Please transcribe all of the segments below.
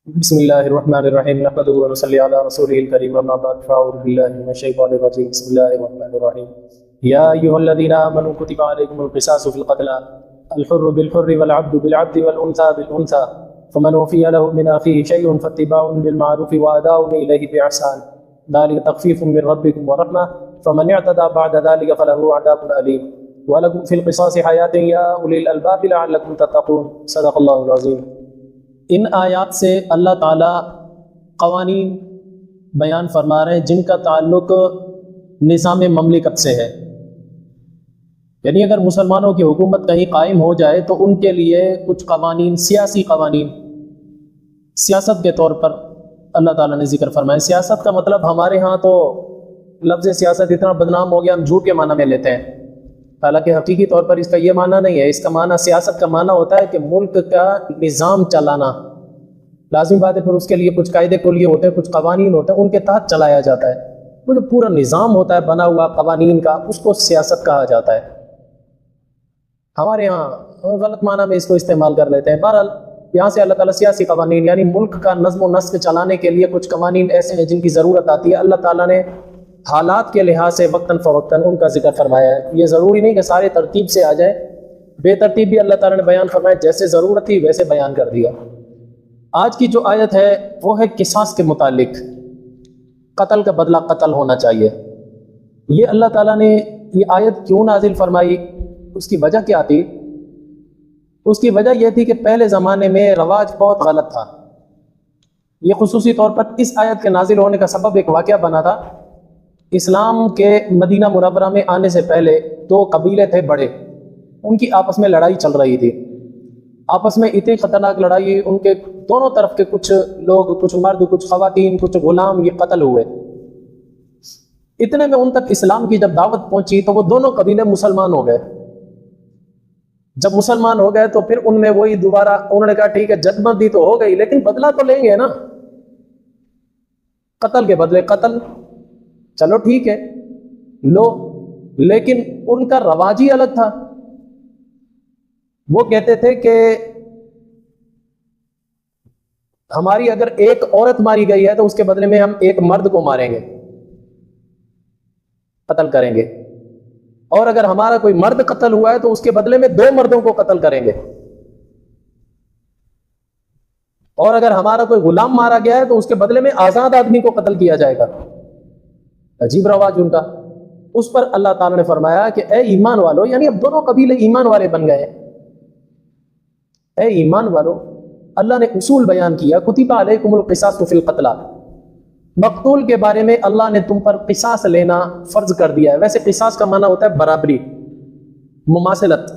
بسم الله الرحمن الرحيم نحمده ونصلي على رسوله الكريم اما بعد فاعوذ بالله من الشيطان الرجيم بسم الله الرحمن الرحيم يا ايها الذين امنوا كتب عليكم القصاص في القتلى الحر بالحر والعبد بالعبد والانثى بالانثى فمن وفي له من اخيه شيء فاتباع بالمعروف واداء اليه باحسان ذلك تخفيف من ربكم ورحمه فمن اعتدى بعد ذلك فله عذاب اليم ولكم في القصاص حياة يا اولي الالباب لعلكم تتقون صدق الله العظيم۔ ان آیات سے اللہ تعالیٰ قوانین بیان فرما رہے ہیں جن کا تعلق نظام مملکت سے ہے، یعنی اگر مسلمانوں کی حکومت کہیں قائم ہو جائے تو ان کے لیے کچھ قوانین، سیاسی قوانین، سیاست کے طور پر اللہ تعالیٰ نے ذکر فرمایا۔ سیاست کا مطلب ہمارے ہاں تو لفظ سیاست اتنا بدنام ہو گیا ہم جھوٹ کے معنی میں لیتے ہیں، حالانکہ حقیقی طور پر اس کا یہ معنی نہیں ہے۔ اس کا معنی، سیاست کا معنی ہوتا ہے کہ ملک کا نظام چلانا، لازمی بات ہے پھر اس کے لیے کچھ قاعدے کلیے ہوتے ہیں، کچھ قوانین ہوتے ہیں، ان کے تحت چلایا جاتا ہے۔ وہ جو پورا نظام ہوتا ہے بنا ہوا قوانین کا، اس کو سیاست کہا جاتا ہے۔ ہمارے ہاں غلط معنی میں اس کو استعمال کر لیتے ہیں۔ بہرحال یہاں سے اللہ تعالیٰ سیاسی قوانین، یعنی ملک کا نظم و نسق چلانے کے لیے کچھ قوانین ایسے ہیں جن کی ضرورت آتی ہے، اللہ تعالیٰ نے حالات کے لحاظ سے وقتاً فوقتاً ان کا ذکر فرمایا ہے۔ یہ ضروری نہیں کہ سارے ترتیب سے آ جائے، بے ترتیب بھی اللہ تعالیٰ نے بیان فرمایا، جیسے ضرورت تھی ویسے بیان کر دیا۔ آج کی جو آیت ہے وہ ہے قصاص کے متعلق، قتل کا بدلہ قتل ہونا چاہیے۔ یہ اللہ تعالیٰ نے یہ آیت کیوں نازل فرمائی، اس کی وجہ کیا تھی؟ اس کی وجہ یہ تھی کہ پہلے زمانے میں رواج بہت غلط تھا۔ یہ خصوصی طور پر اس آیت کے نازل ہونے کا سبب ایک واقعہ بنا تھا۔ اسلام کے مدینہ منورہ میں آنے سے پہلے دو قبیلے تھے بڑے، ان کی آپس میں لڑائی چل رہی تھی، آپس میں اتنی خطرناک لڑائی، ان کے دونوں طرف کے کچھ لوگ، کچھ مرد، کچھ خواتین، کچھ غلام، یہ قتل ہوئے۔ اتنے میں ان تک اسلام کی جب دعوت پہنچی تو وہ دونوں قبیلے مسلمان ہو گئے۔ جب مسلمان ہو گئے تو پھر ان میں وہی دوبارہ انہوں نے کہا ٹھیک ہے جدمردی تو ہو گئی لیکن بدلہ تو لیں گے نا، قتل کے بدلے قتل، چلو ٹھیک ہے لو، لیکن ان کا رواج ہی الگ تھا۔ وہ کہتے تھے کہ ہماری اگر ایک عورت ماری گئی ہے تو اس کے بدلے میں ہم ایک مرد کو ماریں گے، قتل کریں گے، اور اگر ہمارا کوئی مرد قتل ہوا ہے تو اس کے بدلے میں دو مردوں کو قتل کریں گے، اور اگر ہمارا کوئی غلام مارا گیا ہے تو اس کے بدلے میں آزاد آدمی کو قتل کیا جائے گا۔ عجیب رواج ان کا۔ اس پر اللہ تعالیٰ نے فرمایا کہ اے ایمان والو، یعنی اب دونوں قبیلے ایمان والے بن گئے، اے ایمان والو، اللہ نے اصول بیان کیا، کتب علیکم القصاص فی القتلى، مقتول کے بارے میں اللہ نے تم پر قصاص لینا فرض کر دیا ہے۔ ویسے قصاص کا معنی ہوتا ہے برابری، مماثلت،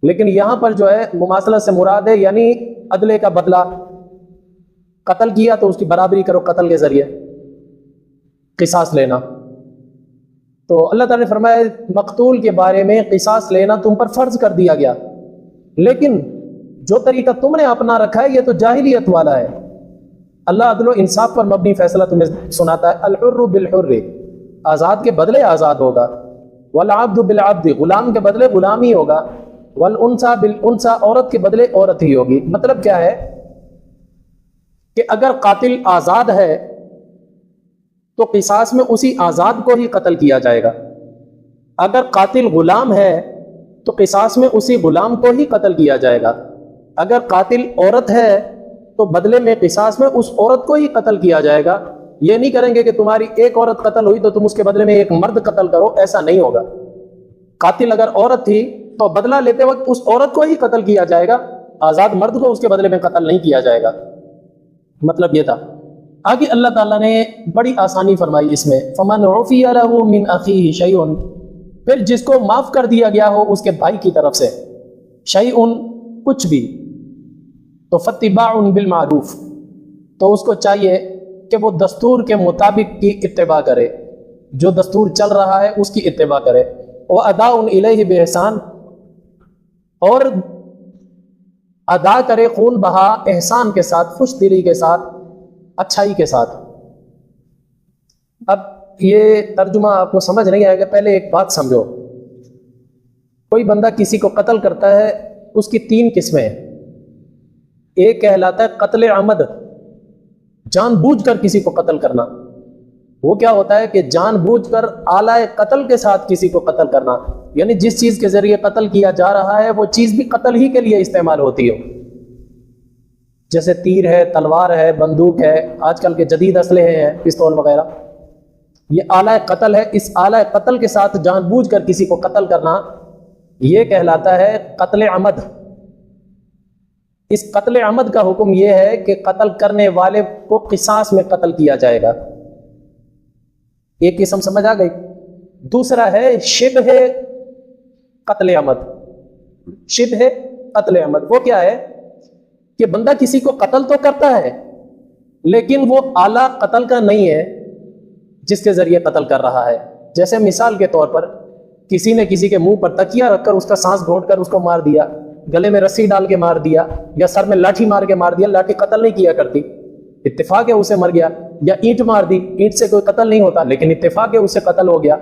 لیکن یہاں پر جو ہے مماثلت سے مراد ہے یعنی عدلے کا بدلہ، قتل کیا تو اس کی برابری کرو قتل کے ذریعے، قصاص لینا۔ تو اللہ تعالیٰ نے فرمایا مقتول کے بارے میں قصاص لینا تم پر فرض کر دیا گیا، لیکن جو طریقہ تم نے اپنا رکھا ہے یہ تو جاہلیت والا ہے۔ اللہ عدل و انصاف پر مبنی فیصلہ تمہیں سناتا ہے، الحر بالحر، آزاد کے بدلے آزاد ہوگا، والعبد بالعبد، غلام کے بدلے غلام ہی ہوگا، والانثى بالانثى، عورت کے بدلے عورت ہی ہوگی۔ مطلب کیا ہے کہ اگر قاتل آزاد ہے تو قصاص میں اسی آزاد کو ہی قتل کیا جائے گا، اگر قاتل غلام ہے تو قصاص میں اسی غلام کو ہی قتل کیا جائے گا، اگر قاتل عورت ہے تو بدلے میں قصاص میں اس عورت کو ہی قتل کیا جائے گا۔ یہ نہیں کریں گے کہ تمہاری ایک عورت قتل ہوئی تو تم اس کے بدلے میں ایک مرد قتل کرو، ایسا نہیں ہوگا۔ قاتل اگر عورت تھی تو بدلہ لیتے وقت اس عورت کو ہی قتل کیا جائے گا، آزاد مرد کو اس کے بدلے میں قتل نہیں کیا جائے گا۔ مطلب یہ تھا۔ آگے اللہ تعالیٰ نے بڑی آسانی فرمائی اس میں، فَمَنْ عُفِيَ لَهُ مِنْ أَخِيهِ شَيْءٌ، پھر جس کو معاف کر دیا گیا ہو اس کے بھائی کی طرف سے، شَيْءٌ کچھ بھی، تو فَاتِّبَاعٌ بِالْمَعْرُوفِ، تو اس کو چاہیے کہ وہ دستور کے مطابق کی اتباع کرے، جو دستور چل رہا ہے اس کی اتباع کرے، وَأَدَاءٌ إِلَيْهِ بِإِحْسَانٍ، اور ادا کرے خون بہا احسان کے ساتھ، خوش دلی کے ساتھ، اچھائی کے ساتھ۔ اب یہ ترجمہ آپ کو سمجھ نہیں آئے گا، پہلے ایک بات سمجھو، کوئی بندہ کسی کو قتل کرتا ہے، اس کی تین قسمیں ہیں۔ ایک کہلاتا ہے قتل عمد، جان بوجھ کر کسی کو قتل کرنا. وہ کیا ہوتا ہے کہ جان بوجھ کر آلہ قتل کے ساتھ کسی کو قتل کرنا، یعنی جس چیز کے ذریعے قتل کیا جا رہا ہے وہ چیز بھی قتل ہی کے لیے استعمال ہوتی ہو، جیسے تیر ہے، تلوار ہے، بندوق ہے، آج کل کے جدید اسلحے ہیں، پستول وغیرہ. یہ آلہ قتل ہے. اس آلہ قتل کے ساتھ جان بوجھ کر کسی کو قتل کرنا یہ کہلاتا ہے قتل عمد. اس قتل عمد کا حکم یہ ہے کہ قتل کرنے والے کو قصاص میں قتل کیا جائے گا. ایک قسم سمجھ آ گئی. دوسرا ہے شبہ قتل عمد. شبہ قتل عمد وہ کیا ہے کہ بندہ کسی کو قتل تو کرتا ہے لیکن وہ آلہ قتل کا نہیں ہے جس کے ذریعے قتل کر رہا ہے. جیسے مثال کے طور پر کسی نے کسی کے منہ پر تکیہ رکھ کر اس کا سانس گھونٹ کر اس کو مار دیا، گلے میں رسی ڈال کے مار دیا، یا سر میں لاٹھی مار کے مار دیا. لاٹھی قتل نہیں کیا کرتی، اتفاق ہے اسے مر گیا. یا اینٹ مار دی، اینٹ سے کوئی قتل نہیں ہوتا لیکن اتفاق ہے اسے قتل ہو گیا.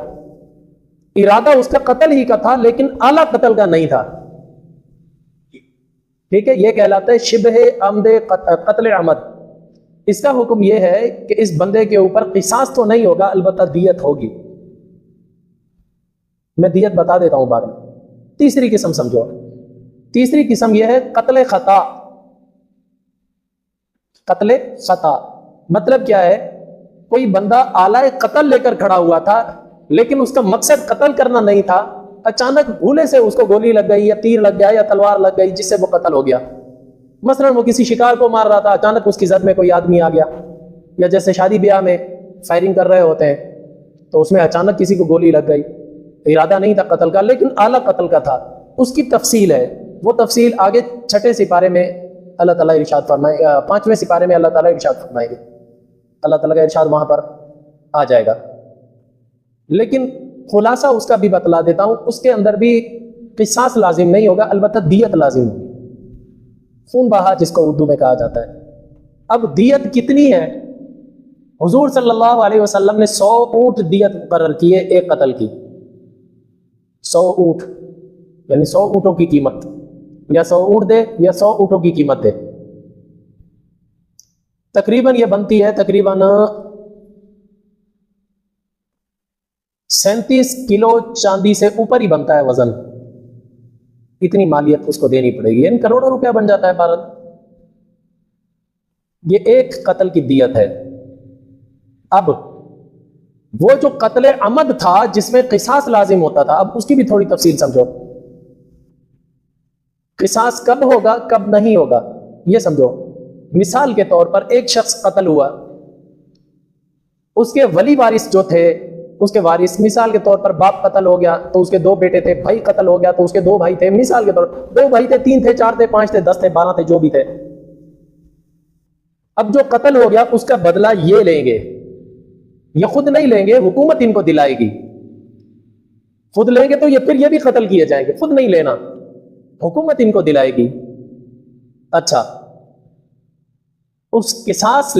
ارادہ اس کا قتل ہی کا تھا لیکن اعلیٰ قتل کا نہیں تھا. ٹھیک ہے، یہ کہلاتا ہے شبہ عمد قتل عمد. اس کا حکم یہ ہے کہ اس بندے کے اوپر قصاص تو نہیں ہوگا، البتہ دیت ہوگی. میں دیت بتا دیتا ہوں بعد میں. تیسری قسم سمجھو. تیسری قسم یہ ہے قتل خطا. قتل خطا مطلب کیا ہے؟ کوئی بندہ آلہ قتل لے کر کھڑا ہوا تھا لیکن اس کا مقصد قتل کرنا نہیں تھا، اچانک بھولے سے اس کو گولی لگ گئی یا تیر لگ گیا یا تلوار لگ گئی جس سے وہ قتل ہو گیا. مثلا وہ کسی شکار کو مار رہا تھا، اچانک اس کی زد میں کوئی آدمی آ گیا، یا جیسے شادی بیاہ میں فائرنگ کر رہے ہوتے ہیں تو اس میں اچانک کسی کو گولی لگ گئی، ارادہ نہیں تھا قتل کا لیکن اعلیٰ قتل کا تھا. اس کی تفصیل ہے، وہ تفصیل آگے 6 سپارے میں اللہ تعالیٰ ارشاد فرمائے، 5ویں سپارے میں اللہ تعالیٰ ارشاد فرمائیں گے. اللہ تعالیٰ کا ارشاد وہاں پر آ جائے گا. لیکن خلاصہ اس کا بھی بتلا دیتا ہوں، اس کے اندر بھی قصاص لازم نہیں ہوگا، البتہ دیت لازم ہوگی. خون بہا جس کو اردو میں کہا جاتا ہے. اب دیت کتنی ہے؟ حضور صلی اللہ علیہ وسلم نے 100 اونٹ دیت مقرر کی ہے ایک قتل کی. 100 اونٹ یعنی 100 اونٹوں کی قیمت، یا 100 اونٹ دے یا 100 اونٹوں کی قیمت دے. تقریباً یہ بنتی ہے تقریباً 37 کلو چاندی سے اوپر ہی بنتا ہے وزن. اتنی مالیت اس کو دینی پڑے گی، یعنی کروڑوں روپیہ بن جاتا ہے بھارت. یہ ایک قتل کی دیت ہے. اب وہ جو قتل عمد تھا جس میں قصاص لازم ہوتا تھا، اب اس کی بھی تھوڑی تفصیل سمجھو. قصاص کب ہوگا کب نہیں ہوگا یہ سمجھو. مثال کے طور پر ایک شخص قتل ہوا، اس کے ولی وارث جو تھے، اس کے وارث، مثال کے طور پر باپ قتل ہو گیا تو اس کے 2 بیٹے تھے، بھائی قتل ہو گیا تو اس کے 2 بھائی تھے. مثال کے طور پر 2 بھائی تھے، 3 تھے، 4 تھے، 5 تھے، 10 تھے، 12 تھے، جو بھی تھے. اب جو قتل ہو گیا اس کا بدلہ یہ لیں گے، یہ خود نہیں لیں گے، حکومت ان کو دلائے گی. خود لیں گے تو یہ پھر یہ بھی قتل کیے جائیں گے، خود نہیں لینا، حکومت ان کو دلائے گی. اچھا، اس قصاص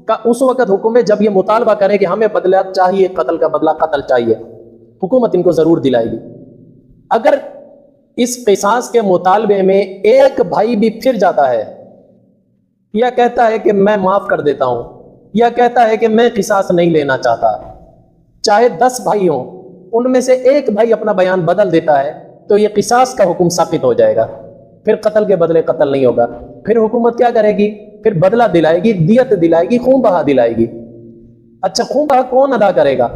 کا اس وقت حکم ہے جب یہ مطالبہ کریں کہ ہمیں بدلہ چاہیے، قتل کا بدلہ قتل چاہیے، حکومت ان کو ضرور دلائے گی. اگر اس قصاص کے مطالبے میں ایک بھائی بھی پھر جاتا ہے، یا کہتا ہے کہ میں معاف کر دیتا ہوں، یا کہتا ہے کہ میں قصاص نہیں لینا چاہتا، چاہے 10 بھائی ہوں، ان میں سے ایک بھائی اپنا بیان بدل دیتا ہے تو یہ قصاص کا حکم ساقط ہو جائے گا. پھر قتل کے بدلے قتل نہیں ہوگا. پھر حکومت کیا کرے گی؟ پھر بدلہ دلائے گی، دیت دلائے گی، خون بہا دلائے گی. اچھا، خون بہا کون ادا کرے گا؟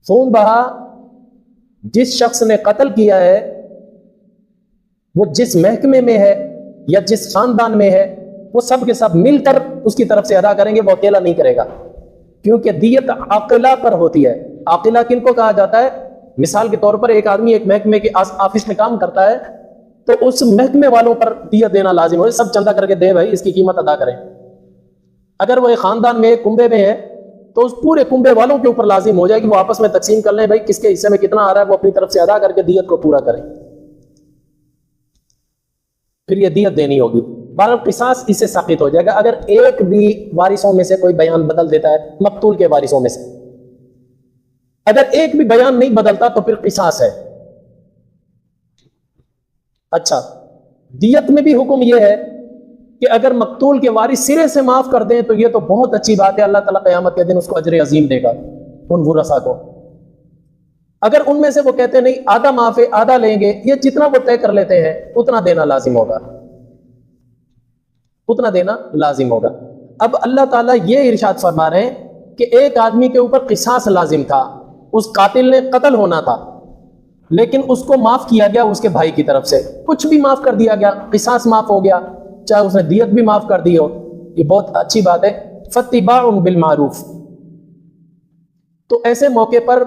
خون بہا جس شخص نے قتل کیا ہے، وہ جس محکمے میں ہے یا جس خاندان میں ہے، وہ سب کے سب مل کر اس کی طرف سے ادا کریں گے، وہ اکیلا نہیں کرے گا. کیونکہ دیت عاقلہ پر ہوتی ہے. عاقلہ کن کو کہا جاتا ہے؟ مثال کے طور پر ایک آدمی ایک محکمے کے آفس میں کام کرتا ہے تو اس محکمے والوں پر دیت دینا لازم ہو، سب چندہ کر کے دے بھائی، اس کی قیمت ادا کریں. اگر وہ ایک خاندان میں ایک کنبے میں ہے تو اس پورے کنبے والوں کے اوپر لازم ہو جائے کہ وہ آپس میں تقسیم کر لیں، بھائی کس کے حصے میں کتنا آ رہا ہے، وہ اپنی طرف سے ادا کر کے دیت کو پورا کریں، پھر یہ دیت دینی ہوگی. بہرحال قصاص اس سے ساقط ہو جائے گا اگر ایک بھی وارثوں میں سے کوئی بیان بدل دیتا ہے، مقتول کے وارثوں میں سے. اگر ایک بھی بیان نہیں بدلتا تو پھر قصاص ہے. اچھا، دیت میں بھی حکم یہ ہے کہ اگر مقتول کے وارث سرے سے معاف کر دیں تو یہ تو بہت اچھی بات ہے، اللہ تعالیٰ قیامت کے دن اس کو اجر عظیم دے گا ان ورثاء کو۔ اگر ان میں سے وہ کہتے ہیں نہیں آدھا معاف ہے آدھا لیں گے، یہ جتنا وہ طے کر لیتے ہیں اتنا دینا لازم ہوگا، اتنا دینا لازم ہوگا۔ اب اللہ تعالیٰ یہ ارشاد فرما رہے ہیں کہ ایک آدمی کے اوپر قصاص لازم تھا، اس قاتل نے قتل ہونا تھا، لیکن اس کو معاف کیا گیا اس کے بھائی کی طرف سے، کچھ بھی معاف کر دیا گیا، قصاص معاف ہو گیا، چاہے اس نے دیت بھی معاف کر دی ہو، یہ بہت اچھی بات ہے۔ فاتباع بالمعروف، تو ایسے موقع پر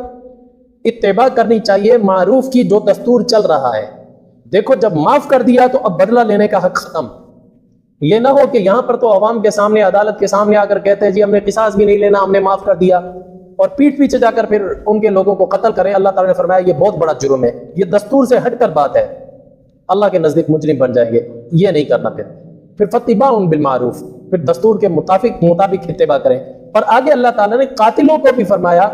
اتباع کرنی چاہیے معروف کی جو دستور چل رہا ہے۔ دیکھو جب معاف کر دیا تو اب بدلہ لینے کا حق ختم۔ یہ نہ ہو کہ یہاں پر تو عوام کے سامنے عدالت کے سامنے آ کر کہتے ہیں جی ہم نے قصاص بھی نہیں لینا، ہم نے معاف کر دیا، اور پیٹھ پیچھے جا کر پھر ان کے لوگوں کو قتل کریں۔ اللہ تعالیٰ نے فرمایا یہ بہت بڑا جرم ہے، یہ دستور سے ہٹ کر بات ہے، اللہ کے نزدیک مجرم بن جائیں گے، یہ نہیں کرنا۔ پھر فاتباع بالمعروف، پھر دستور کے مطابق اتباع کریں۔ اور آگے اللہ تعالیٰ نے قاتلوں کو بھی فرمایا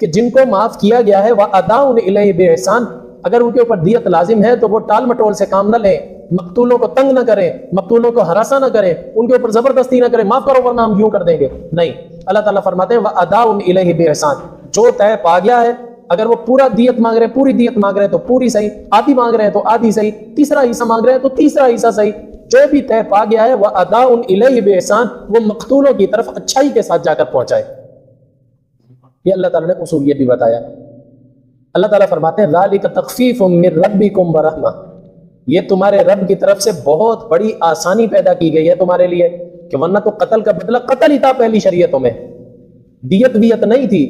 کہ جن کو معاف کیا گیا ہے وَأَدَاءٌ إِلَيْهِ بِإِحْسَانٍ، اگر ان کے اوپر دیت لازم ہے تو وہ ٹال مٹول سے کام نہ لیں، مقتولوں کو تنگ نہ کریں، مقتولوں کو ہراساں نہ کریں، ان کے اوپر زبردستی نہ کریں، معاف کرو ورنہ ہم یوں کر دیں گے، نہیں۔ اللہ تعالیٰ فرماتے ہیں وَأَدَاءٌ إِلَيْهِ بِإِحْسَانٍ، جو طے پا گیا ہے، اگر وہ پورا دیت مانگ رہے ہیں پوری دیت مانگ رہے ہیں تو پوری صحیح، آدھی مانگ رہے ہیں تو آدھی صحیح، تیسرا حصہ مانگ رہے ہیں تو تیسرا حصہ صحیح، جو بھی طے پا گیا ہے وَأَدَاءٌ إِلَيْهِ بِإِحْسَانٍ، وہ مقتولوں کی طرف اچھائی کے ساتھ جا کر پہنچائے۔ یہ اللہ تعالیٰ نے اصول یہ بھی بتایا۔ اللہ تعالیٰ فرماتے ہیں ذَلِكَ تَخْفِيفٌ مِّن رَبِّكُمْ وَرَحْمَةٌ، یہ تمہارے رب کی طرف سے بہت بڑی آسانی پیدا کی گئی ہے تمہارے لیے، کہ ورنہ تو قتل کا بدلہ قتل ہی تھا پہلی شریعتوں میں، دیت ویت نہیں تھی۔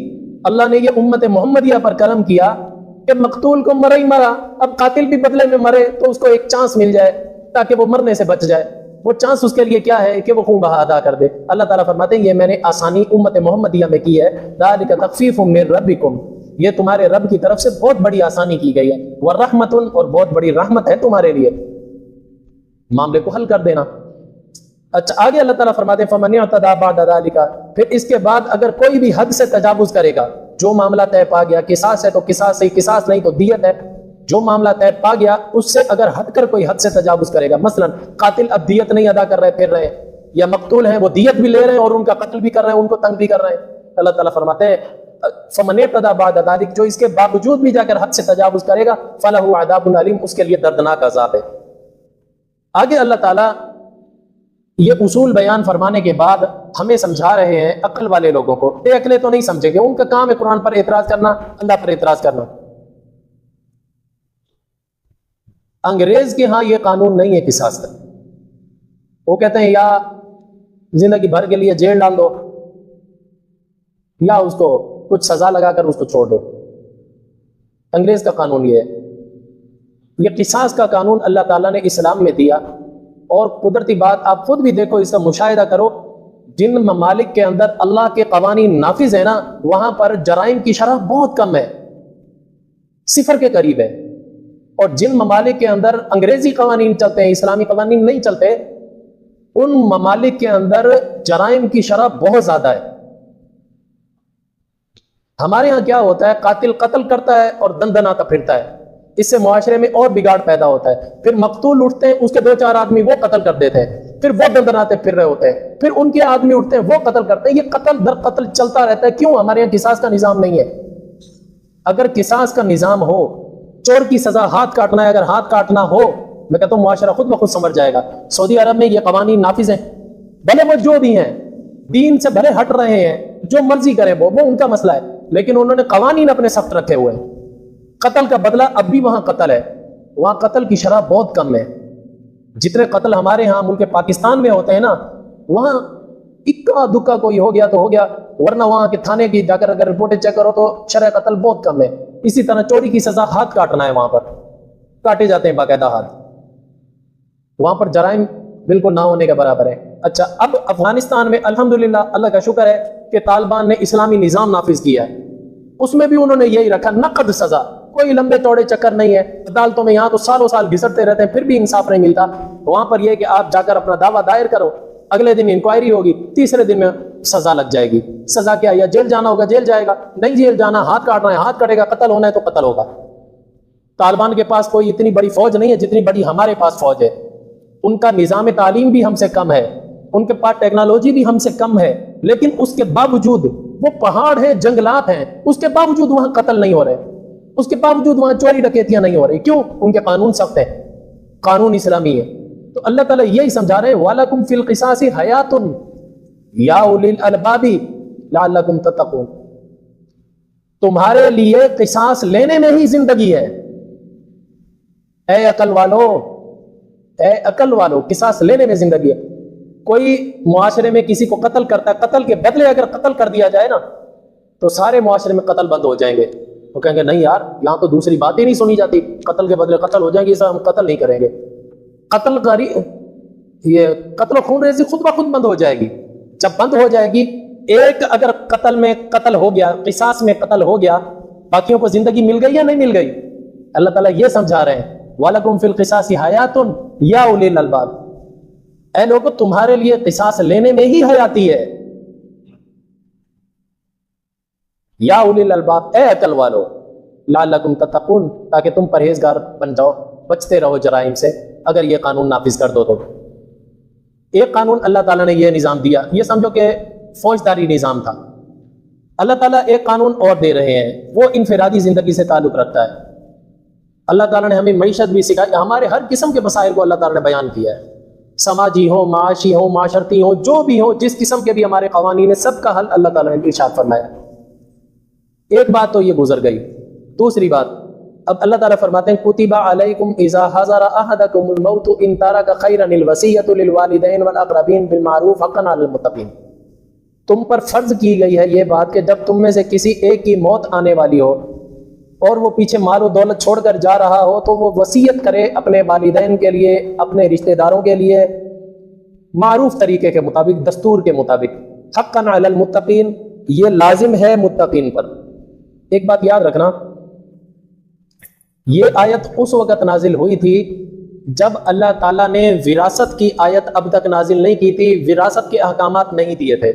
اللہ نے یہ امت محمدیہ پر کرم کیا کہ مقتول کو مرا ہی مرا، اب قاتل بھی بدلے میں مرے تو اس کو ایک چانس مل جائے تاکہ وہ مرنے سے بچ جائے۔ وہ چانس اس کے لیے کیا ہے کہ وہ خون بہا ادا کر دے۔ اللہ تعالیٰ فرماتے ہیں یہ میں نے آسانی امت محمدیہ میں کی ہے، ذَلِكَ تَخْفِيفٌ مِّن رَبِّكُمْ، یہ تمہارے رب کی طرف سے بہت بڑی آسانی کی گئی ہے، وَرَحْمَةٌ، اور بہت بڑی رحمت ہے تمہارے لیے، معاملے کو حل کر دینا۔ اچھا آگے اللہ تعالیٰ فرماتے ہیں فَمَنِ اعْتَدَىٰ بَعْدَ ذَلِكَ، پھر اس کے بعد اگر کوئی بھی حد سے تجاوز کرے گا، جو معاملہ طے پا گیا قصاص ہے تو قصاص صحیح، قصاص نہیں تو دیت ہے، جو معاملہ طے پا گیا اس سے اگر ہٹ کر کوئی حد سے تجاوز کرے گا، مثلا قاتل اب دیت نہیں ادا کر رہے پھر رہے، یا مقتول ہیں وہ دیت بھی لے رہے ہیں اور ان کا قتل بھی کر رہے ہیں، ان کو تنگ بھی کر رہے ہیں، اللہ تعالیٰ فرماتے ہیں فَمَنِ اعْتَدَىٰ بَعْدَ ذَلِكَ، جو اس کے باوجود بھی جا کر حد سے تجاوز کرے گا فَلَهُ عَذَابٌ عَلِيمٌ، اس کے لیے دردناک عذاب ہے۔ آگے اللہ تعالیٰ یہ اصول بیان فرمانے کے بعد ہمیں سمجھا رہے ہیں عقل والے لوگوں کو، بے عقلے تو نہیں سمجھیں گے، ان کا کام ہے قرآن پر اعتراض کرنا، اللہ پر اعتراض کرنا۔ انگریز کے ہاں یہ قانون نہیں ہے قصاص کا، وہ کہتے ہیں یا زندگی بھر کے لیے جیل ڈال دو یا اس کو کچھ سزا لگا کر اس کو چھوڑ دو۔ انگریز کا قانون یہ ہے، یہ قصاص کا قانون اللہ تعالیٰ نے اسلام میں دیا، اور قدرتی بات آپ خود بھی دیکھو، اس کا مشاہدہ کرو، جن ممالک کے اندر اللہ کے قوانین نافذ ہیں نا، وہاں پر جرائم کی شرح بہت کم ہے، صفر کے قریب ہے، اور جن ممالک کے اندر انگریزی قوانین چلتے ہیں، اسلامی قوانین نہیں چلتے، ان ممالک کے اندر جرائم کی شرح بہت زیادہ ہے۔ ہمارے ہاں کیا ہوتا ہے، قاتل قتل کرتا ہے اور دندناتا پھرتا ہے، اس سے معاشرے میں اور بگاڑ پیدا ہوتا ہے، پھر مقتول اٹھتے ہیں، اس کے دو چار آدمی وہ قتل کر دیتے ہیں، پھر وہ دندناتے پھر رہے ہوتے ہیں، پھر ان کے آدمی اٹھتے ہیں وہ قتل کرتے ہیں، یہ قتل در قتل چلتا رہتا ہے۔ کیوں؟ ہمارے یہاں قصاص کا نظام نہیں ہے۔ اگر قصاص کا نظام ہو، چور کی سزا ہاتھ کاٹنا ہے، اگر ہاتھ کاٹنا ہو، میں کہتا ہوں معاشرہ خود بخود سنور جائے گا۔ سعودی عرب میں یہ قوانین نافذ ہیں، بھلے وہ جو بھی ہیں دین سے بھلے ہٹ رہے ہیں، جو مرضی کریں وہ ان کا مسئلہ ہے، لیکن انہوں نے قوانین اپنے سخت رکھے ہوئے ہیں۔ قتل کا بدلہ اب بھی وہاں قتل ہے، وہاں قتل کی شرح بہت کم ہے۔ جتنے قتل ہمارے ہاں ملک پاکستان میں ہوتے ہیں نا، وہاں اکا دکا کوئی ہو گیا تو ہو گیا، ورنہ وہاں کے تھانے کی جا کر اگر رپورٹیں چیک کرو تو شرح قتل بہت کم ہے۔ اسی طرح چوری کی سزا ہاتھ کاٹنا ہے، وہاں پر کاٹے جاتے ہیں باقاعدہ ہاتھ، وہاں پر جرائم بالکل نہ ہونے کے برابر ہے۔ اچھا اب افغانستان میں الحمدللہ اللہ کا شکر ہے کہ طالبان نے اسلامی نظام نافذ کیا ہے، اس میں بھی انہوں نے یہی رکھا، نقد سزا، کوئی لمبے چوڑے چکر نہیں ہے عدالتوں میں۔ یہاں تو سالوں سال گھسٹتے رہتے ہیں پھر بھی انصاف نہیں ملتا، وہاں پر یہ ہے کہ آپ جا کر اپنا دعویٰ دائر کرو، اگلے دن انکوائری ہوگی، تیسرے دن میں سزا لگ جائے گی۔ سزا کیا؟ یا جیل جانا ہوگا جیل جائے گا، نہیں جیل جانا ہاتھ کاٹنا ہے ہاتھ کٹے گا، قتل ہونا ہے تو قتل ہوگا۔ طالبان کے پاس کوئی اتنی بڑی فوج نہیں ہے جتنی بڑی ہمارے پاس فوج ہے، ان کا نظام تعلیم بھی ہم سے کم ہے، ان کے پاس ٹیکنالوجی بھی ہم سے کم ہے، لیکن اس کے باوجود وہ پہاڑ ہیں، جنگلات ہیں، اس کے باوجود وہاں قتل نہیں ہو رہے، اس کے باوجود وہاں چوری ڈکیتیاں نہیں ہو رہی. کیوں؟ ان کے قانون سخت ہیں، قانون اسلامی ہے. تو اللہ تعالیٰ یہی سمجھا رہے ہیں وَلَكُمْ فِي الْقِصَاصِ حَيَاتٌ يَا أُولِي الْأَلْبَابِ لَعَلَّكُمْ تَتَّقُونَ. تمہارے لیے قصاص لینے میں ہی زندگی ہے. اے عقل والو، اے عقل والو، قصاص لینے میں زندگی ہے. کوئی معاشرے میں کسی کو قتل کرتا ہے، قتل کے بدلے اگر قتل کر دیا جائے نا تو سارے معاشرے میں قتل بند ہو جائیں گے. وہ کہیں گے نہیں یار، یہاں تو دوسری بات ہی نہیں سنی جاتی، قتل کے بدلے قتل ہو جائیں گے، ہم قتل نہیں کریں گے. یہ قتل و خون ریزی خود بخود بند ہو جائے گی. جب بند ہو جائے گی، ایک اگر قتل میں قتل ہو گیا، قصاص میں قتل ہو گیا، باقیوں کو زندگی مل گئی یا نہیں مل گئی؟ اللہ تعالیٰ یہ سمجھا رہے ہیں وَلَكُمْ فِي الْقِصَاصِ حَيَاتٌ يَا أُولِي الْأَلْبَابِ. اے لوگو، تمہارے لیے قصاص لینے میں ہی حیاتی ہے. یا اولی الالباب، اے عقل والو، لعلکم تتقون، تاکہ تم پرہیزگار بن جاؤ، بچتے رہو جرائم سے اگر یہ قانون نافذ کر دو تو. ایک قانون اللہ تعالیٰ نے یہ نظام دیا، یہ سمجھو کہ فوجداری نظام تھا. اللہ تعالیٰ ایک قانون اور دے رہے ہیں، وہ انفرادی زندگی سے تعلق رکھتا ہے. اللہ تعالیٰ نے ہمیں معیشت بھی سکھائی، ہمارے ہر قسم کے مسائل کو اللہ تعالیٰ نے بیان کیا ہے، سماجی ہو، معاشی ہو، معاشرتی ہو، جو بھی ہو، جس قسم کے بھی ہمارے قوانین ہیں، سب کا حل اللہ تعالیٰ نے ارشاد فرمایا. ایک بات تو یہ گزر گئی. دوسری بات، اب اللہ تعالیٰ فرماتے ہیں کتب علیکم اذا حضر احدکم الموت ان ترک خیرا الوصیۃ للوالدین والاقربین بالمعروف حقا علی المتقین. تم پر فرض کی گئی ہے یہ بات کہ جب تم میں سے کسی ایک کی موت آنے والی ہو اور وہ پیچھے مال و دولت چھوڑ کر جا رہا ہو تو وہ وصیت کرے اپنے والدین کے لیے، اپنے رشتہ داروں کے لیے، معروف طریقے کے مطابق، دستور کے مطابق. حقا علی المتقین، یہ لازم ہے متقین پر. ایک بات یاد رکھنا، یہ آیت اس وقت نازل ہوئی تھی جب اللہ تعالیٰ نے وراثت کی آیت اب تک نازل نہیں کی تھی، وراثت کے احکامات نہیں دیے تھے.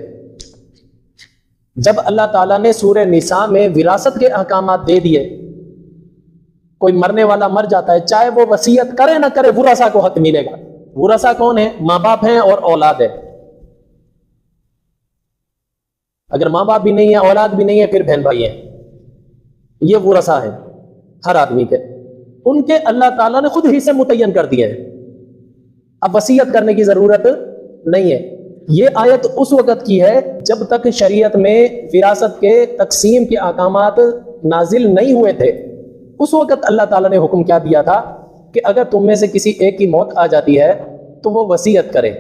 جب اللہ تعالیٰ نے سورہ نساء میں وراثت کے احکامات دے دیے، کوئی مرنے والا مر جاتا ہے، چاہے وہ وصیت کرے نہ کرے، ورثہ کو حق ملے گا. ورثہ کون ہے؟ ماں باپ ہیں اور اولاد ہے. اگر ماں باپ بھی نہیں ہے، اولاد بھی نہیں ہے، پھر بہن بھائی ہیں، یہ ورثہ ہیں ہر آدمی کے. ان کے اللہ تعالیٰ نے خود حصے متعین کر دیے ہیں، اب وصیت کرنے کی ضرورت نہیں ہے. یہ آیت اس وقت کی ہے جب تک شریعت میں وراثت کے تقسیم کے احکامات نازل نہیں ہوئے تھے. اس وقت اللہ تعالیٰ نے حکم کیا دیا تھا کہ اگر تم میں سے کسی ایک کی موت آ جاتی ہے تو وہ وصیت کرے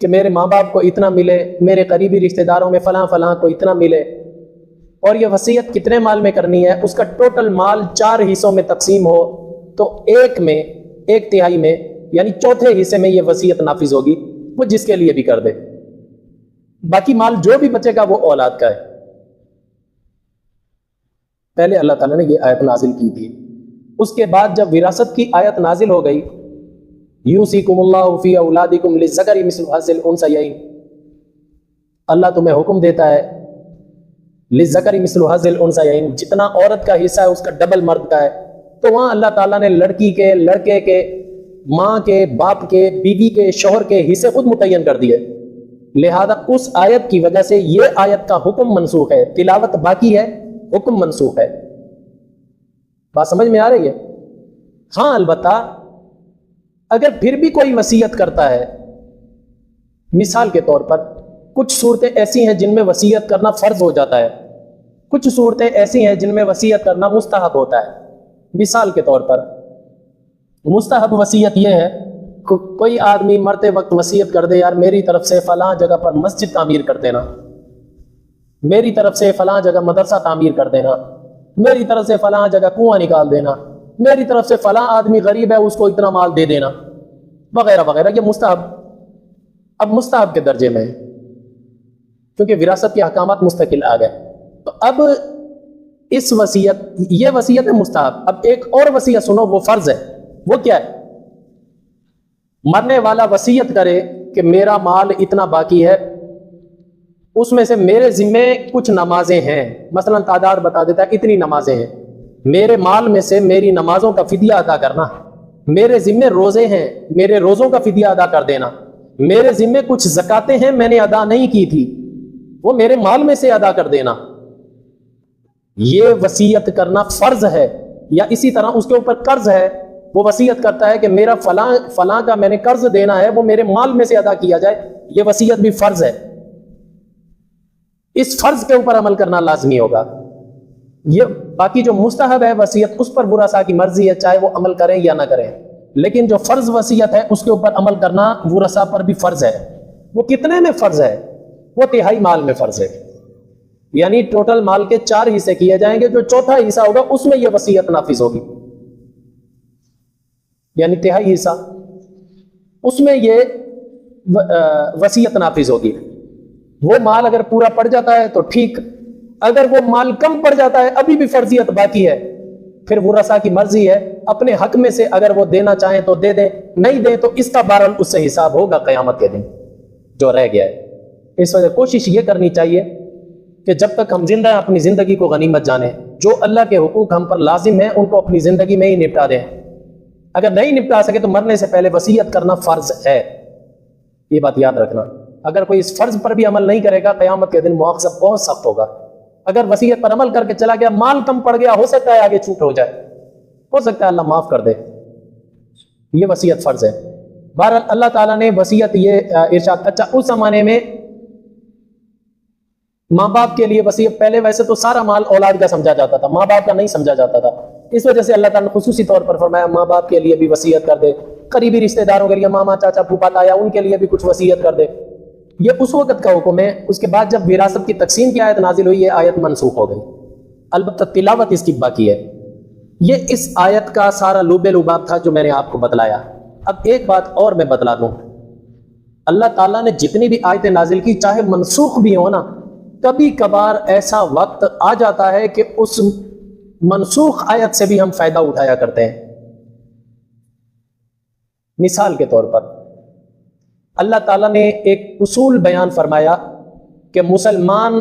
کہ میرے ماں باپ کو اتنا ملے، میرے قریبی رشتہ داروں میں فلاں فلاں کو اتنا ملے. اور یہ وصیت کتنے مال میں کرنی ہے؟ اس کا ٹوٹل مال 4 حصوں میں تقسیم ہو تو ایک تہائی میں، یعنی چوتھے حصے میں یہ وصیت نافذ ہوگی، وہ جس کے لیے بھی کر دے. باقی مال جو بھی بچے گا وہ اولاد کا ہے. پہلے اللہ تعالیٰ نے یہ آیت نازل کی تھی. اس کے بعد جب وراثت کی آیت نازل ہو گئی، یوصیکم اللہ فی اولادکم للذکر مثل حظ الانثیین، اللہ تمہیں حکم دیتا ہے للذکر مثل حظ الانثیین، جتنا عورت کا حصہ ہے اس کا ڈبل مرد کا ہے. تو وہاں اللہ تعالیٰ نے لڑکی کے، لڑکے کے، ماں کے، باپ کے، بیوی کے، شوہر کے حصے خود متعین کر دیے. لہذا اس آیت کی وجہ سے یہ آیت کا حکم منسوخ ہے، تلاوت باقی ہے، حکم منسوخ ہے. بات سمجھ میں آ رہی ہے؟ ہاں، البتہ اگر پھر بھی کوئی وصیت کرتا ہے، مثال کے طور پر کچھ صورتیں ایسی ہیں جن میں وصیت کرنا فرض ہو جاتا ہے، کچھ صورتیں ایسی ہیں جن میں وصیت کرنا مستحب ہوتا ہے. مثال کے طور پر مستحب وصیت یہ ہے کہ کوئی آدمی مرتے وقت وصیت کر دے، یار میری طرف سے فلاں جگہ پر مسجد تعمیر کر دینا، میری طرف سے فلاں جگہ مدرسہ تعمیر کر دینا، میری طرف سے فلاں جگہ کنواں نکال دینا، میری طرف سے فلاں آدمی غریب ہے اس کو اتنا مال دے دینا، وغیرہ وغیرہ. یہ مستحب، اب مستحب کے درجے میں ہے کیونکہ وراثت کے احکامات مستقل آ گئے. تو اب اس وصیت، یہ وصیت ہے مستحب. اب ایک اور وصیت سنو، وہ فرض ہے. وہ کیا ہے؟ مرنے والا وصیت کرے کہ میرا مال اتنا باقی ہے، اس میں سے میرے ذمے کچھ نمازیں ہیں، مثلا تعداد بتا دیتا ہے اتنی نمازیں ہیں، میرے مال میں سے میری نمازوں کا فدیہ ادا کرنا، میرے ذمے روزے ہیں، میرے روزوں کا فدیہ ادا کر دینا، میرے ذمے کچھ زکاتیں ہیں میں نے ادا نہیں کی تھی، وہ میرے مال میں سے ادا کر دینا، یہ وصیت کرنا فرض ہے۔ یا اسی طرح اس کے اوپر قرض ہے، وہ وصیت کرتا ہے کہ میرا فلاں کا میں نے قرض دینا ہے، وہ میرے مال میں سے ادا کیا جائے، یہ وصیت بھی فرض ہے۔ اس فرض کے اوپر عمل کرنا لازمی ہوگا۔ یہ باقی جو مستحب ہے وصیت، اس پر ورثاء کی مرضی ہے، چاہے وہ عمل کریں یا نہ کریں، لیکن جو فرض وصیت ہے اس کے اوپر عمل کرنا ورثاء پر بھی فرض ہے۔ وہ کتنے میں فرض ہے؟ وہ تہائی مال میں فرض ہے، یعنی ٹوٹل مال کے 4 حصے کیے جائیں گے، جو چوتھا حصہ ہوگا اس میں یہ وصیت نافذ ہوگی، یعنی تہائی حصہ اس میں یہ وصیت نافذ ہوگی۔ وہ مال اگر پورا پڑ جاتا ہے تو ٹھیک، اگر وہ مال کم پڑ جاتا ہے ابھی بھی فرضیت باقی ہے، پھر ورثاء کی مرضی ہے، اپنے حق میں سے اگر وہ دینا چاہیں تو دے دیں، نہیں دیں تو اس کا بہرحال اس سے حساب ہوگا قیامت کے دن جو رہ گیا ہے۔ اس وجہ کوشش یہ کرنی چاہیے کہ جب تک ہم زندہ ہیں اپنی زندگی کو غنیمت جانیں، جو اللہ کے حقوق ہم پر لازم ہیں ان کو اپنی زندگی میں ہی نپٹا دیں، اگر نہیں نپٹا سکے تو مرنے سے پہلے وصیت کرنا فرض ہے، یہ بات یاد رکھنا۔ اگر کوئی اس فرض پر بھی عمل نہیں کرے گا قیامت کے دن مواخذہ بہت سخت ہوگا۔ اگر وصیت پر عمل کر کے چلا گیا، مال کم پڑ گیا، ہو سکتا ہے آگے چھوٹ ہو جائے، ہو سکتا ہے اللہ معاف کر دے، یہ وصیت فرض ہے۔ بہرحال اللہ تعالیٰ نے وصیت یہ ارشاد، اچھا اس زمانے میں ماں باپ کے لیے وصیت، پہلے ویسے تو سارا مال اولاد کا سمجھا جاتا تھا، ماں باپ کا نہیں سمجھا جاتا تھا، اس وجہ سے اللہ تعالیٰ نے خصوصی طور پر فرمایا ماں باپ کے لیے بھی وصیت کر دے، قریبی رشتہ داروں کے لیے ماما چاچا پھوپھا تایا ان کے لیے بھی کچھ وصیت کر دے، یہ اس وقت کا حکم ہے۔ اس کے بعد جب وراثت کی تقسیم کی آیت نازل ہوئی، یہ آیت منسوخ ہو گئی، البتہ تلاوت اس کی باقی ہے۔ یہ اس آیت کا سارا لوب لباب تھا جو میں نے آپ کو بتلایا۔ اب ایک بات اور میں بتلا دوں، اللہ تعالیٰ نے جتنی بھی آیتیں نازل کی چاہے منسوخ بھی ہو نا، کبھی کبھار ایسا وقت آ جاتا ہے کہ اس منسوخ آیت سے بھی ہم فائدہ اٹھایا کرتے ہیں۔ مثال کے طور پر اللہ تعالیٰ نے ایک اصول بیان فرمایا کہ مسلمان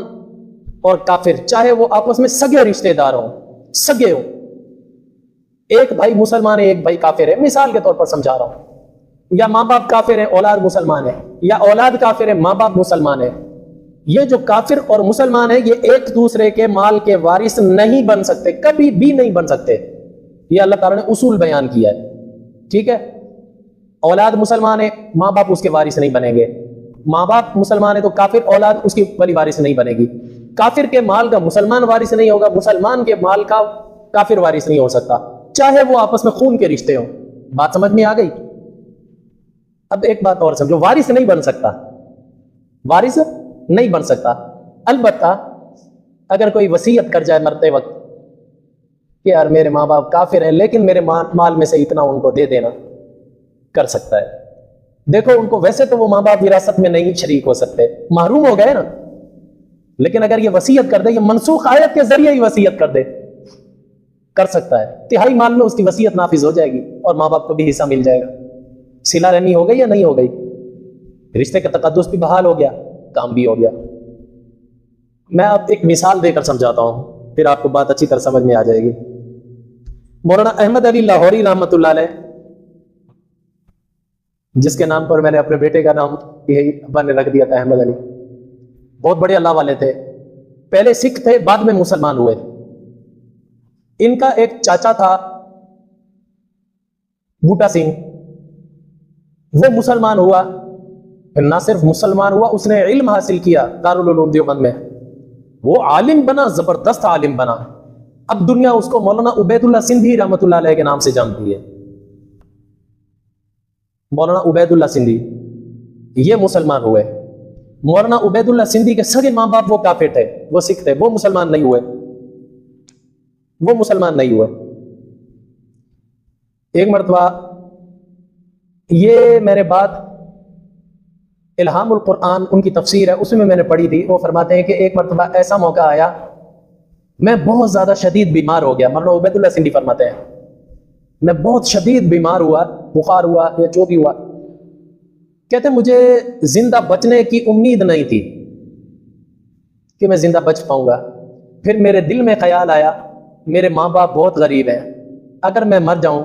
اور کافر چاہے وہ آپس میں سگے رشتہ دار ہوں، سگے ہوں، ایک بھائی مسلمان ہے ایک بھائی کافر ہے، مثال کے طور پر سمجھا رہا ہوں، یا ماں باپ کافر ہیں اولاد مسلمان ہے، یا اولاد کافر ہے ماں باپ مسلمان ہے، یہ جو کافر اور مسلمان ہیں یہ ایک دوسرے کے مال کے وارث نہیں بن سکتے، کبھی بھی نہیں بن سکتے، یہ اللہ تعالیٰ نے اصول بیان کیا ہے، ٹھیک ہے۔ اولاد مسلمان ہے، ماں باپ اس کے وارث نہیں بنیں گے، ماں باپ مسلمان ہے تو کافر اولاد اس کی ولی وارث نہیں بنے گی، کافر کے مال کا مسلمان وارث نہیں ہوگا، مسلمان کے مال کا کافر وارث نہیں ہو سکتا، چاہے وہ آپس میں خون کے رشتے ہوں۔ بات سمجھ میں آ گئی؟ اب ایک بات اور سمجھو، وارث نہیں بن سکتا، وارث نہیں بن سکتا، البتہ اگر کوئی وصیت کر جائے مرتے وقت کہ یار میرے ماں باپ کافر ہیں لیکن میرے مال میں سے اتنا ان کو دے دینا، کر سکتا ہے۔ دیکھو ان کو ویسے تو وہ ماں باپ وراثت میں نہیں شریک ہو سکتے، محروم ہو گئے نا، لیکن اگر یہ وصیت کر دے، یہ منسوخ آیت کے ذریعے ہی وصیت کر دے، کر سکتا ہے، تہائی مال میں اس کی وصیت نافذ ہو جائے گی اور ماں باپ کو بھی حصہ مل جائے گا۔ صلہ رحمی ہو گئی یا نہیں ہو گئی؟ رشتے کا تقدس بھی بحال ہو گیا، کام بھی ہو گیا۔ میں اب ایک مثال دے کر سمجھاتا ہوں، پھر آپ کو بات اچھی طرح سمجھ میں آ جائے گی۔ مولانا احمد علی لاہوری رحمۃ اللہ علیہ، جس کے نام پر میں نے اپنے بیٹے کا نام یہی ابا نے رکھ دیا تھا، احمد علی، بہت بڑے اللہ والے تھے، پہلے سکھ تھے بعد میں مسلمان ہوئے۔ ان کا ایک چاچا تھا بوٹا سنگھ، وہ مسلمان ہوا، پھر نہ صرف مسلمان ہوا، اس نے علم حاصل کیا دارالعلوم دیوبند میں، وہ عالم بنا، زبردست عالم بنا۔ اب دنیا اس کو مولانا عبید اللہ سندھی رحمۃ اللہ علیہ کے نام سے جانتی ہے، مولانا عبید اللہ سندھی، یہ مسلمان ہوئے۔ مولانا عبید اللہ سندھی کے سگے ماں باپ وہ کافر تھے، وہ سکھ تھے، وہ مسلمان نہیں ہوئے، وہ مسلمان نہیں ہوئے۔ ایک مرتبہ یہ میرے بعد الہام القرآن ان کی تفسیر ہے، اس میں نے پڑھی تھی، وہ فرماتے ہیں کہ ایک مرتبہ ایسا موقع آیا، میں بہت زیادہ شدید بیمار ہو گیا، مولانا عبید اللہ سندھی فرماتے ہیں میں بہت شدید بیمار ہوا، بخار ہوا یا جو بھی ہوا، کہتے ہیں مجھے زندہ بچنے کی امید نہیں تھی کہ میں زندہ بچ پاؤں گا۔ پھر میرے دل میں خیال آیا میرے ماں باپ بہت غریب ہیں، اگر میں مر جاؤں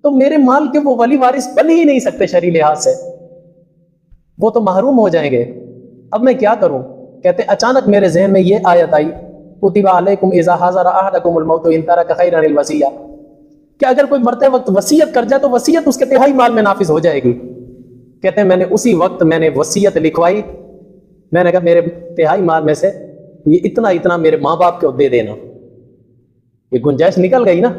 تو میرے مال کے وہ ولی وارث بن ہی نہیں سکتے شرعی لحاظ سے، وہ تو محروم ہو جائیں گے۔ اب میں کیا کروں؟ کہتے اچانک میرے ذہن میں یہ آیت آئی، کتب علیکم اذا حضر احدکم الموت ان ترک خیرا الوصیہ، کہ اگر کوئی مرتے وقت وصیت کر جائے تو وصیت اس کے تہائی مال میں نافذ ہو جائے گی۔ کہتے ہیں میں نے اسی وقت میں نے وصیت لکھوائی، میں نے کہا میرے تہائی مال میں سے یہ اتنا اتنا میرے ماں باپ کو دے دینا۔ یہ گنجائش نکل گئی نا،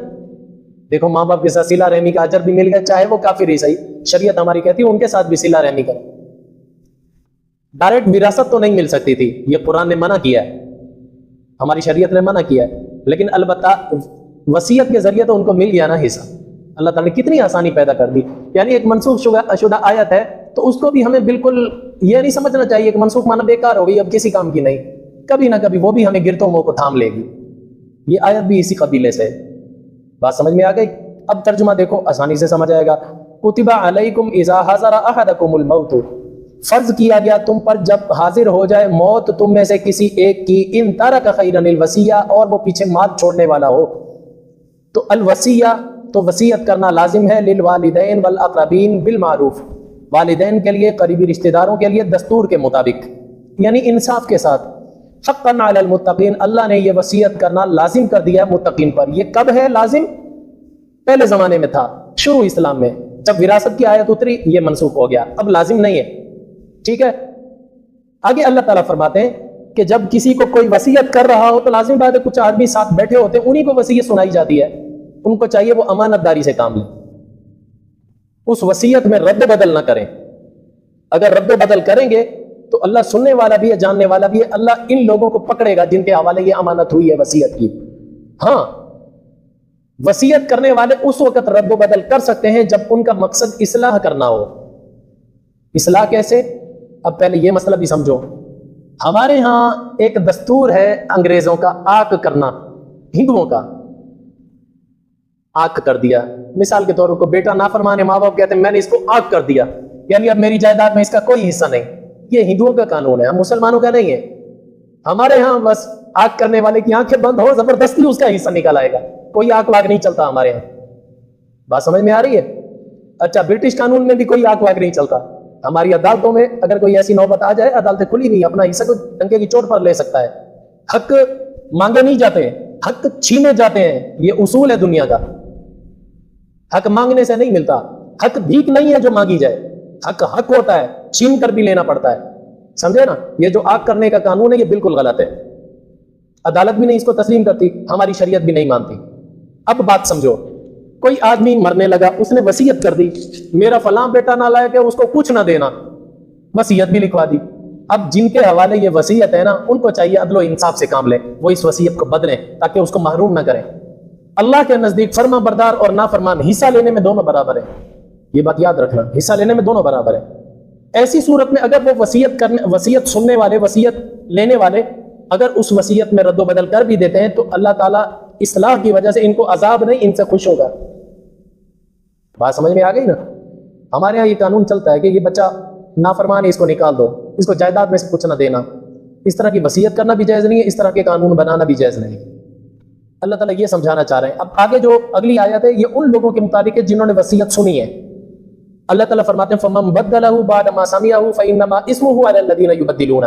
دیکھو ماں باپ کے ساتھ صلہ رحمی کا اجر بھی مل گیا، چاہے وہ کافر ہی صحیح، شریعت ہماری کہتی ہے ان کے ساتھ بھی صلہ رحمی کرو۔ ڈائریکٹ وراثت تو نہیں مل سکتی تھی، یہ قرآن نے منع کیا ہے، ہماری شریعت نے منع کیا ہے، لیکن البتہ وصیت کے ذریعے تو ان کو مل گیا نا حصہ۔ اللہ تعالیٰ نے کتنی آسانی پیدا کر دی، یعنی ایک منسوخ شدہ آیت ہے تو اس کو بھی ہمیں بالکل یہ نہیں سمجھنا چاہیے کہ منسوخ مانا بیکار ہو گئی، اب کسی کام کی نہیں، کبھی نہ کبھی وہ بھی ہمیں گرتوں منہ کو تھام لے گی۔ یہ آیت بھی اسی قبیلے سے، بات سمجھ میں آ گئی؟ اب ترجمہ دیکھو، آسانی سے سمجھ آئے گا۔ کتب علیکم اذا حضر احدکم الموت، فرض کیا گیا تم پر جب حاضر ہو جائے موت تم میں سے کسی ایک کی، ان ترک خیرا الوصیہ، اور وہ پیچھے مال چھوڑنے والا ہو، تو الوصیہ تو وصیت کرنا لازم ہے، للوالدین والاقربین بالمعروف، والدین کے لیے، قریبی رشتہ داروں کے لیے دستور کے مطابق، یعنی انصاف کے ساتھ۔ حقا علی المتقین، اللہ نے یہ وصیت کرنا لازم کر دیا ہے متقین پر۔ یہ کب ہے لازم؟ پہلے زمانے میں تھا، شروع اسلام میں جب وراثت کی آیت اتری یہ منسوخ ہو گیا، اب لازم نہیں ہے، ٹھیک ہے۔ آگے اللہ تعالیٰ فرماتے ہیں کہ جب کسی کو کوئی وصیت کر رہا ہو تو لازم بات ہے کچھ آدمی ساتھ بیٹھے ہوتے ہیں، انہی کو وصیت سنائی جاتی ہے، ان کو چاہیے وہ امانت داری سے کام لیں، اس وصیت میں رد بدل نہ کریں۔ اگر رد بدل کریں گے تو اللہ سننے والا بھی ہے، جاننے والا بھی ہے، اللہ ان لوگوں کو پکڑے گا جن کے حوالے یہ امانت ہوئی ہے وصیت کی۔ ہاں، وصیت کرنے والے اس وقت رد و بدل کر سکتے ہیں جب ان کا مقصد اصلاح کرنا ہو۔ اصلاح کیسے؟ اب پہلے یہ مسئلہ بھی سمجھو، ہمارے ہاں ایک دستور ہے انگریزوں کا آگ کرنا، ہندوؤں کا آگ کر دیا۔ مثال کے طور پر بیٹا نافرمان ہے، ماں باپ کہتے ہیں میں نے اس کو آگ کر دیا، یعنی اب میری جائیداد میں اس کا کوئی حصہ نہیں۔ یہ ہندوؤں کا قانون ہے، ہم مسلمانوں کا نہیں ہے۔ ہمارے ہاں بس آگ کرنے والے کی آنکھیں بند ہو، زبردستی اس کا حصہ نکال آئے گا، کوئی آگ واگ نہیں چلتا ہمارے ہاں۔ بات سمجھ میں آ رہی ہے؟ اچھا، برٹش قانون میں بھی کوئی آگ واگ نہیں چلتا۔ ہماری عدالتوں میں اگر کوئی ایسی نوبت آ جائے، عدالتیں کھلی نہیں، اپنا حصہ کو ڈنکے کی چوٹ پر لے سکتا ہے۔ حق مانگے نہیں جاتے، حق چھینے جاتے ہیں، یہ اصول ہے دنیا کا۔ حق مانگنے سے نہیں ملتا، حق بھیک نہیں ہے جو مانگی جائے، حق حق ہوتا ہے، چھین کر بھی لینا پڑتا ہے، سمجھے نا؟ یہ جو آگ کرنے کا قانون ہے یہ بالکل غلط ہے، عدالت بھی نہیں اس کو تسلیم کرتی، ہماری شریعت بھی نہیں مانتی۔ اب بات سمجھو، کوئی آدمی مرنے لگا، اس نے وصیت کر دی میرا فلاں بیٹا نالائق ہے، اس کو کچھ نہ دینا، وصیت بھی لکھوا دی۔ اب جن کے حوالے یہ وصیت ہے نا، ان کو چاہیے عدل و انصاف سے کام لیں، وہ اس وصیت کو بدلیں تاکہ اس کو محروم نہ کریں۔ اللہ کے نزدیک فرما بردار اور نافرمان حصہ لینے میں دونوں برابر ہیں، یہ بات یاد رکھنا، حصہ لینے میں دونوں برابر ہیں۔ ایسی صورت میں اگر وہ وصیت سننے والے، وصیت لینے والے اگر اس وصیت میں رد و بدل کر بھی دیتے ہیں تو اللہ تعالیٰ اصلاح کی وجہ سے ان کو عذاب نہیں، ان سے خوش ہوگا۔ بات سمجھ میں آ گئی نا؟ ہمارے ہاں یہ قانون چلتا ہے کہ یہ بچہ نافرمان ہے، اس کو نکال دو، اس کو جائیداد میں سے کچھ نہ دینا۔ اس طرح کی وصیت کرنا بھی جائز نہیں ہے، اس طرح کے قانون بنانا بھی جائز نہیں ہے۔ اللہ تعالیٰ یہ سمجھانا چاہ رہے ہیں۔ اب آگے جو اگلی آیت ہے یہ ان لوگوں کے متعلق ہے جنہوں نے وصیت سنی ہے۔ اللہ تعالیٰ فرماتے ہیں فَمَن بَدَّلَهُ بَعْدَ مَا سَمِعَهُ فَإِنَّمَا إِثْمُهُ عَلَى الَّذِينَ يُبَدِّلُونَ،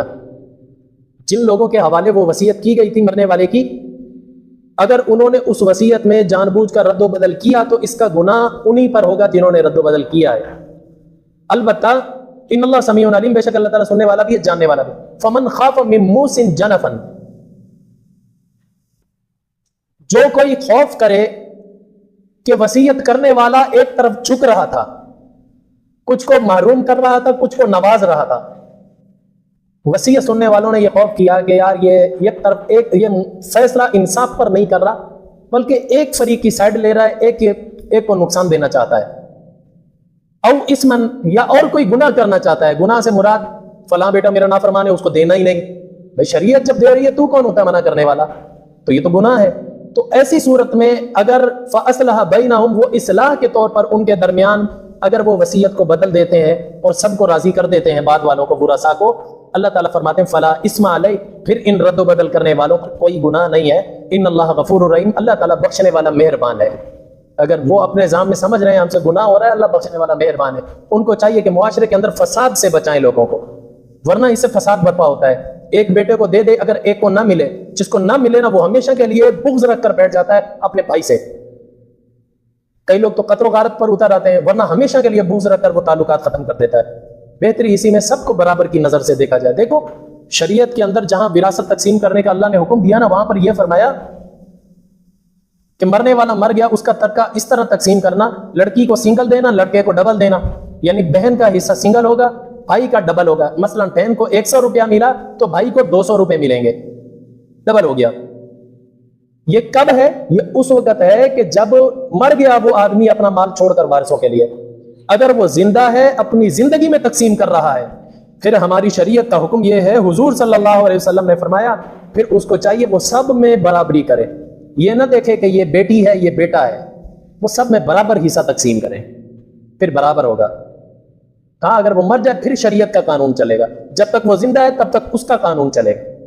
جن لوگوں کے حوالے وہ وصیت کی گئی تھی مرنے والے کی، اگر انہوں نے اس وصیت میں جان بوجھ کر رد و بدل کیا تو اس کا گناہ انہی پر ہوگا جنہوں نے رد و بدل کیا ہے۔ البتہ ان اللہ سمیع علیم، بے شک اللہ تعالیٰ سننے والا بھی ہے، جاننے والا بھی۔ فَمَن خَافَ مِن مُوصٍ جَنَفًا، جو کوئی خوف کرے کہ وصیت کرنے والا ایک طرف جھک رہا تھا، کچھ کو محروم کر رہا تھا، کچھ کو نواز رہا تھا۔ وصیت سننے والوں نے یہ خوف کیا کہ یار یہ ایک طرف یہ فیصلہ انصاف پر نہیں کر رہا، بلکہ ایک فریق کی سائڈ لے رہا ہے، ایک کو نقصان دینا چاہتا ہے۔ او اسمن، یا اور کوئی گناہ کرنا چاہتا ہے، گناہ سے مراد فلاں بیٹا میرا نافرمان ہے، اس کو دینا ہی نہیں۔ بھائی شریعت جب دے رہی ہے تو کون ہوتا ہے منع کرنے والا؟ تو یہ تو گناہ ہے۔ تو ایسی صورت میں اگر فَأَصْلَحَ بَيْنَهُمْ، وہ اصلاح کے طور پر ان کے درمیان اگر وہ وصیت کو بدل دیتے ہیں اور سب کو راضی کر دیتے ہیں، بعد والوں کو، برسا کو، اللہ تعالیٰ فرماتے ہیں فَلَا إِثْمَ عَلَيْهِ، پھر ان رد و بدل کرنے والوں پر کوئی گناہ نہیں ہے۔ ان اللہ غفور الرحیم، اللہ تعالیٰ بخشنے والا مہربان ہے۔ اگر وہ اپنے ذہن میں سمجھ رہے ہیں ہم سے گناہ ہو رہا ہے، اللہ بخشنے والا مہربان ہے، ان کو چاہیے کہ معاشرے کے اندر فساد سے بچائیں لوگوں کو، ورنہ اس سے فساد برپا ہوتا ہے۔ ایک بیٹے کو دے دے، اگر ایک کو نہ ملے، جس کو نہ ملے نا وہ ہمیشہ کے لیے بغض رکھ کر بیٹھ جاتا ہے اپنے بھائی سے۔ کئی لوگ تو قتل و غارت پر اتر آتے ہیں، ورنہ ہمیشہ کے لیے بغض رکھ کر وہ تعلقات ختم کر دیتا ہے۔ بہتری اسی میں سب کو برابر کی نظر سے دیکھا جائے۔ دیکھو شریعت کے اندر جہاں وراثت تقسیم کرنے کا اللہ نے حکم دیا نا، وہاں پر یہ فرمایا کہ مرنے والا مر گیا، اس کا ترکہ اس طرح تقسیم کرنا، لڑکی کو سنگل دینا، لڑکے کو ڈبل دینا، یعنی بہن کا حصہ سنگل ہوگا، بھائی کا ڈبل ہوگا۔ مثلا بہن کو 100 روپیہ ملا تو بھائی کو 200 روپے ملیں گے، ڈبل ہو گیا۔ یہ کب ہے؟ یہ اس وقت ہے کہ جب مر گیا وہ آدمی اپنا مال چھوڑ کر وارثوں کے لیے۔ اگر وہ زندہ ہے، اپنی زندگی میں تقسیم کر رہا ہے، پھر ہماری شریعت کا حکم یہ ہے، حضور صلی اللہ علیہ وسلم نے فرمایا پھر اس کو چاہیے وہ سب میں برابری کرے، یہ نہ دیکھے کہ یہ بیٹی ہے یہ بیٹا ہے، وہ سب میں برابر حصہ تقسیم کریں، پھر برابر ہوگا۔ کہا اگر وہ مر جائے پھر شریعت کا قانون چلے گا، جب تک وہ زندہ ہے تب تک اس کا قانون چلے گا۔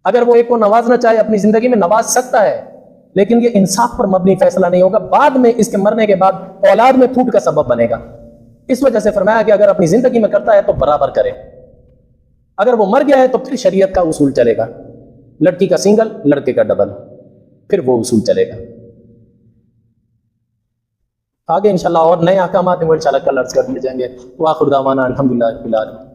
اگر وہ ایک کو نوازنا چاہے اپنی زندگی میں نواز سکتا ہے، لیکن یہ انصاف پر مبنی فیصلہ نہیں ہوگا، بعد میں اس کے مرنے کے بعد اولاد میں پھوٹ کا سبب بنے گا۔ اس وجہ سے فرمایا کہ اگر اپنی زندگی میں کرتا ہے تو برابر کرے، اگر وہ مر گیا ہے تو پھر شریعت کا اصول چلے گا، لڑکی کا سنگل، لڑکے کا ڈبل، پھر وہ اصول چلے گا۔ آگے انشاءاللہ اور نئے احکامات ہیں وہ انشاءاللہ کل عرض کر دیے جائیں گے۔ وآخر دعوانا الحمدللہ رب العالمین۔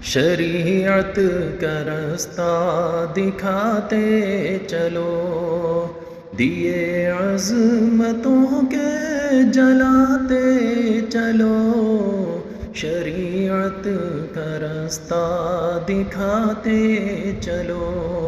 شریعت کا رستہ دکھاتے چلو، دیے عظمتوں کے جلاتے چلو، شریعت کا رستہ دکھاتے چلو۔